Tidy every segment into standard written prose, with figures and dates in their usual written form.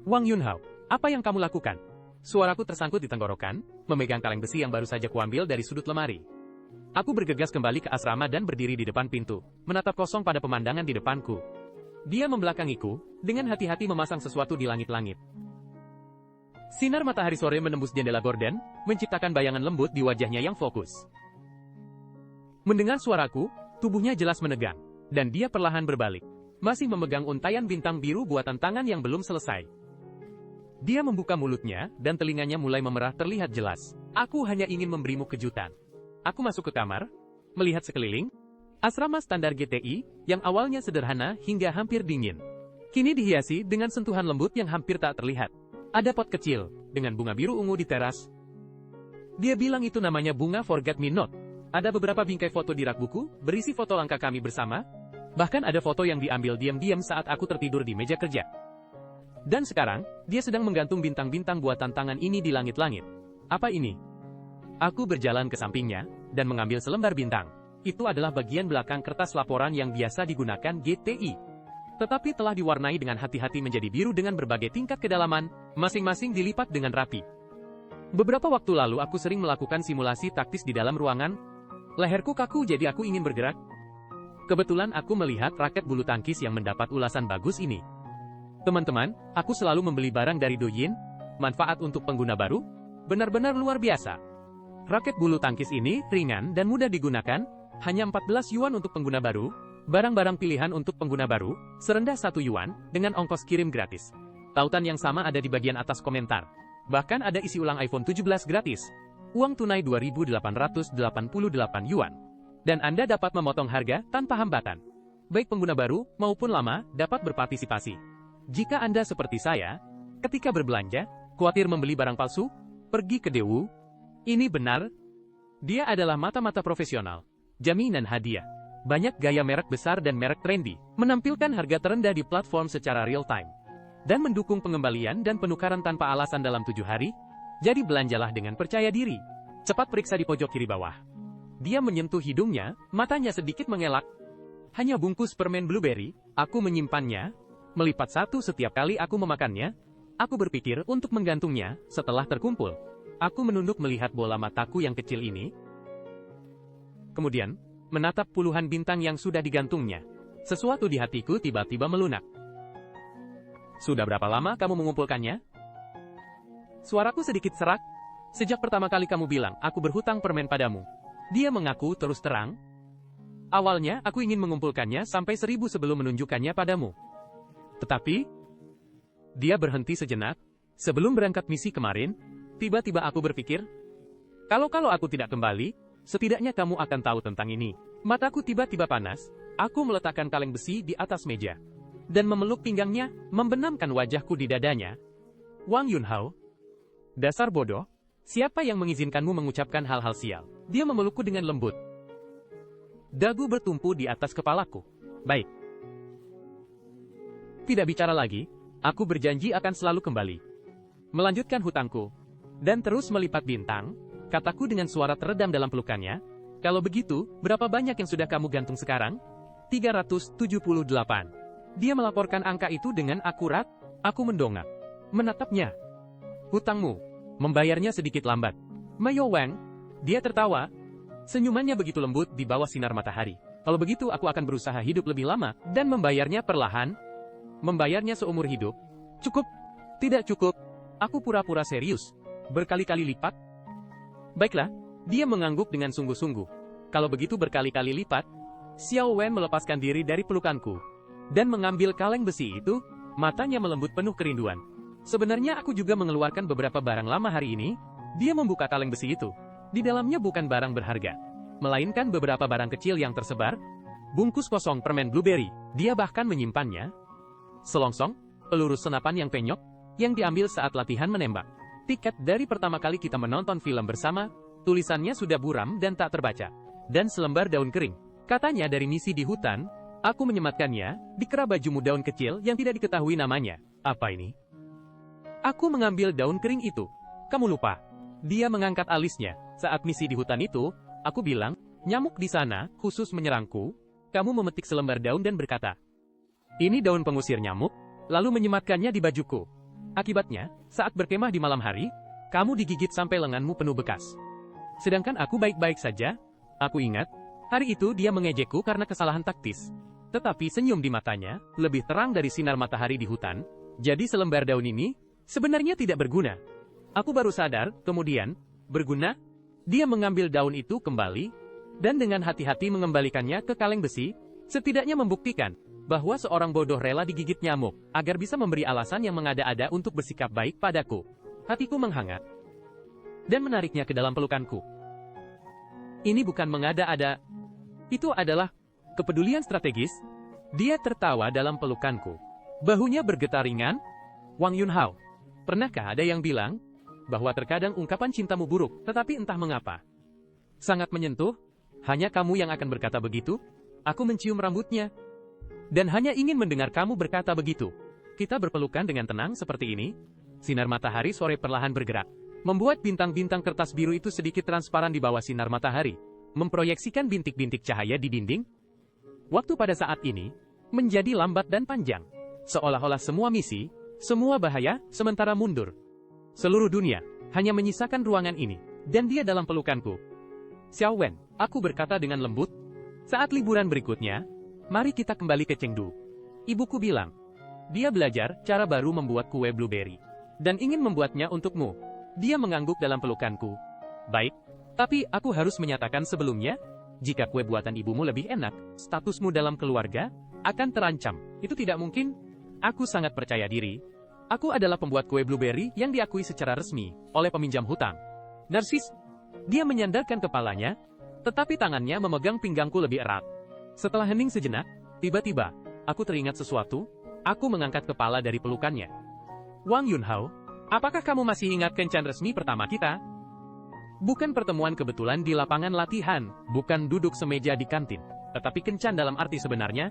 Wang Yunhao, apa yang kamu lakukan? Suaraku tersangkut di tenggorokan, memegang kaleng besi yang baru saja kuambil dari sudut lemari. Aku bergegas kembali ke asrama dan berdiri di depan pintu, menatap kosong pada pemandangan di depanku. Dia membelakangiku, dengan hati-hati memasang sesuatu di langit-langit. Sinar matahari sore menembus jendela gorden, menciptakan bayangan lembut di wajahnya yang fokus. Mendengar suaraku, tubuhnya jelas menegang, dan dia perlahan berbalik, masih memegang untaian bintang biru buatan tangan yang belum selesai. Dia membuka mulutnya, dan telinganya mulai memerah terlihat jelas. Aku hanya ingin memberimu kejutan. Aku masuk ke kamar, melihat sekeliling. Asrama standar GTI, yang awalnya sederhana hingga hampir dingin, kini dihiasi dengan sentuhan lembut yang hampir tak terlihat. Ada pot kecil, dengan bunga biru ungu di teras. Dia bilang itu namanya bunga Forget Me Not. Ada beberapa bingkai foto di rak buku, berisi foto langkah kami bersama. Bahkan ada foto yang diambil diam-diam saat aku tertidur di meja kerja. Dan sekarang, dia sedang menggantung bintang-bintang buatan tangan ini di langit-langit. Apa ini? Aku berjalan ke sampingnya, dan mengambil selembar bintang. Itu adalah bagian belakang kertas laporan yang biasa digunakan GTI. Tetapi telah diwarnai dengan hati-hati menjadi biru dengan berbagai tingkat kedalaman, masing-masing dilipat dengan rapi. Beberapa waktu lalu aku sering melakukan simulasi taktis di dalam ruangan. Leherku kaku jadi aku ingin bergerak. Kebetulan aku melihat raket bulu tangkis yang mendapat ulasan bagus ini. Teman-teman, aku selalu membeli barang dari Douyin. Manfaat untuk pengguna baru, benar-benar luar biasa. Raket bulu tangkis ini ringan dan mudah digunakan, hanya 14 yuan untuk pengguna baru. Barang-barang pilihan untuk pengguna baru, serendah 1 yuan, dengan ongkos kirim gratis. Tautan yang sama ada di bagian atas komentar. Bahkan ada isi ulang iPhone 17 gratis. Uang tunai 2.888 yuan. Dan Anda dapat memotong harga tanpa hambatan. Baik pengguna baru maupun lama dapat berpartisipasi. Jika Anda seperti saya, ketika berbelanja, khawatir membeli barang palsu, pergi ke Daewoo. Ini benar. Dia adalah mata-mata profesional. Jaminan hadiah. Banyak gaya merek besar dan merek trendy, menampilkan harga terendah di platform secara real-time, dan mendukung pengembalian dan penukaran tanpa alasan dalam 7 hari. Jadi belanjalah dengan percaya diri. Cepat periksa di pojok kiri bawah. Dia menyentuh hidungnya, matanya sedikit mengelak. Hanya bungkus permen blueberry, aku menyimpannya, melipat satu setiap kali aku memakannya. Aku berpikir untuk menggantungnya, setelah terkumpul. Aku menunduk melihat bola mataku yang kecil ini. Kemudian, menatap puluhan bintang yang sudah digantungnya. Sesuatu di hatiku tiba-tiba melunak. Sudah berapa lama kamu mengumpulkannya? Suaraku sedikit serak. Sejak pertama kali kamu bilang, aku berhutang permen padamu. Dia mengaku terus terang. Awalnya, aku ingin mengumpulkannya sampai 1000 sebelum menunjukkannya padamu. Tetapi, dia berhenti sejenak. Sebelum berangkat misi kemarin, tiba-tiba aku berpikir, kalau aku tidak kembali, setidaknya kamu akan tahu tentang ini. Mataku tiba-tiba panas, aku meletakkan kaleng besi di atas meja. Dan memeluk pinggangnya, membenamkan wajahku di dadanya. Wang Yunhao. Dasar bodoh, siapa yang mengizinkanmu mengucapkan hal-hal sial? Dia memelukku dengan lembut. Dagu bertumpu di atas kepalaku. Baik. Tidak bicara lagi, aku berjanji akan selalu kembali. Melanjutkan hutangku. Dan terus melipat bintang. Kataku dengan suara teredam dalam pelukannya, kalau begitu, berapa banyak yang sudah kamu gantung sekarang? 378. Dia melaporkan angka itu dengan akurat. Aku mendongak, menatapnya. Hutangmu, membayarnya sedikit lambat. Mayo Wang, dia tertawa. Senyumannya begitu lembut di bawah sinar matahari. Kalau begitu aku akan berusaha hidup lebih lama, dan membayarnya perlahan. Membayarnya seumur hidup. Cukup. Tidak cukup. Aku pura-pura serius. Berkali-kali lipat. Baiklah, dia mengangguk dengan sungguh-sungguh. Kalau begitu berkali-kali lipat. Xiao Wen melepaskan diri dari pelukanku. Dan mengambil kaleng besi itu, matanya melembut penuh kerinduan. Sebenarnya aku juga mengeluarkan beberapa barang lama hari ini. Dia membuka kaleng besi itu. Di dalamnya bukan barang berharga, melainkan beberapa barang kecil yang tersebar. Bungkus kosong permen blueberry, dia bahkan menyimpannya. Selongsong, peluru senapan yang penyok, yang diambil saat latihan menembak. Tiket dari pertama kali kita menonton film bersama, tulisannya sudah buram dan tak terbaca. Dan selembar daun kering. Katanya dari misi di hutan, aku menyematkannya, di kera bajumu daun kecil yang tidak diketahui namanya. Apa ini? Aku mengambil daun kering itu. Kamu lupa. Dia mengangkat alisnya. Saat misi di hutan itu, aku bilang, nyamuk di sana, khusus menyerangku. Kamu memetik selembar daun dan berkata, ini daun pengusir nyamuk, lalu menyematkannya di bajuku. Akibatnya, saat berkemah di malam hari, kamu digigit sampai lenganmu penuh bekas. Sedangkan aku baik-baik saja. Aku ingat, hari itu dia mengejekku karena kesalahan taktis. Tetapi senyum di matanya, lebih terang dari sinar matahari di hutan. Jadi selembar daun ini, sebenarnya tidak berguna. Aku baru sadar, kemudian, berguna? Dia mengambil daun itu kembali, dan dengan hati-hati mengembalikannya ke kaleng besi, setidaknya membuktikan bahwa seorang bodoh rela digigit nyamuk, agar bisa memberi alasan yang mengada-ada untuk bersikap baik padaku. Hatiku menghangat, dan menariknya ke dalam pelukanku. Ini bukan mengada-ada. Itu adalah kepedulian strategis. Dia tertawa dalam pelukanku. Bahunya bergetar ringan. Wang Yunhao, pernahkah ada yang bilang bahwa terkadang ungkapan cintamu buruk, tetapi entah mengapa sangat menyentuh? Hanya kamu yang akan berkata begitu? Aku mencium rambutnya. Dan hanya ingin mendengar kamu berkata begitu. Kita berpelukan dengan tenang seperti ini. Sinar matahari sore perlahan bergerak, membuat bintang-bintang kertas biru itu sedikit transparan di bawah sinar matahari, memproyeksikan bintik-bintik cahaya di dinding. Waktu pada saat ini menjadi lambat dan panjang, seolah-olah semua misi, semua bahaya, sementara mundur. Seluruh dunia hanya menyisakan ruangan ini, dan dia dalam pelukanku. Xiao Wen, aku berkata dengan lembut. Saat liburan berikutnya, mari kita kembali ke Chengdu. Ibuku bilang, dia belajar cara baru membuat kue blueberry, dan ingin membuatnya untukmu. Dia mengangguk dalam pelukanku. Baik, tapi aku harus menyatakan sebelumnya, jika kue buatan ibumu lebih enak, statusmu dalam keluarga akan terancam. Itu tidak mungkin. Aku sangat percaya diri. Aku adalah pembuat kue blueberry yang diakui secara resmi oleh peminjam hutang. Narsis. Dia menyandarkan kepalanya, tetapi tangannya memegang pinggangku lebih erat. Setelah hening sejenak, tiba-tiba, aku teringat sesuatu. Aku mengangkat kepala dari pelukannya. Wang Yunhao, apakah kamu masih ingat kencan resmi pertama kita? Bukan pertemuan kebetulan di lapangan latihan, bukan duduk semeja di kantin, tetapi kencan dalam arti sebenarnya.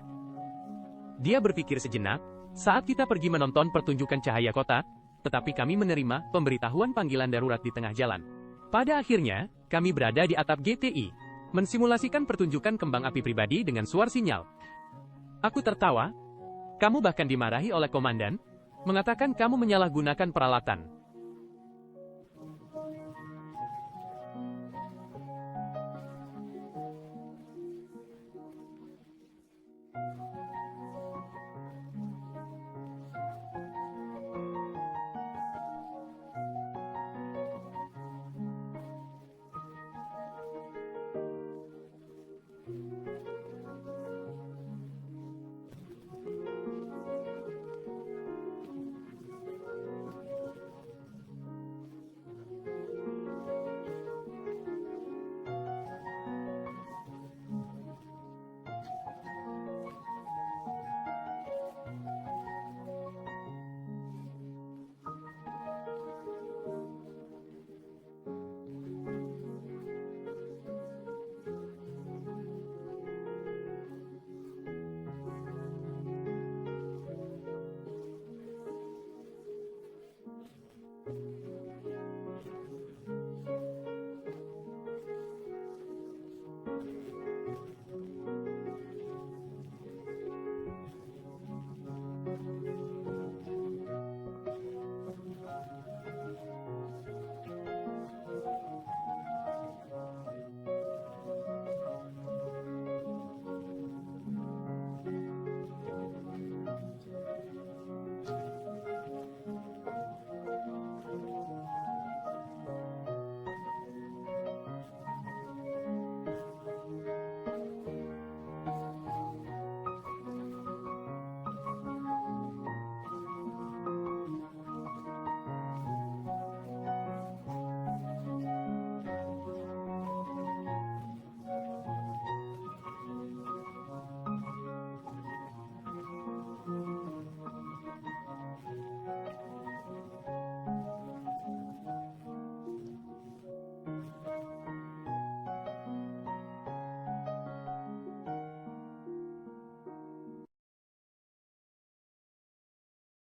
Dia berpikir sejenak, saat kita pergi menonton pertunjukan cahaya kota, tetapi kami menerima pemberitahuan panggilan darurat di tengah jalan. Pada akhirnya, kami berada di atap GTI, mensimulasikan pertunjukan kembang api pribadi dengan suara sinyal. Aku tertawa. Kamu bahkan dimarahi oleh komandan, mengatakan kamu menyalahgunakan peralatan.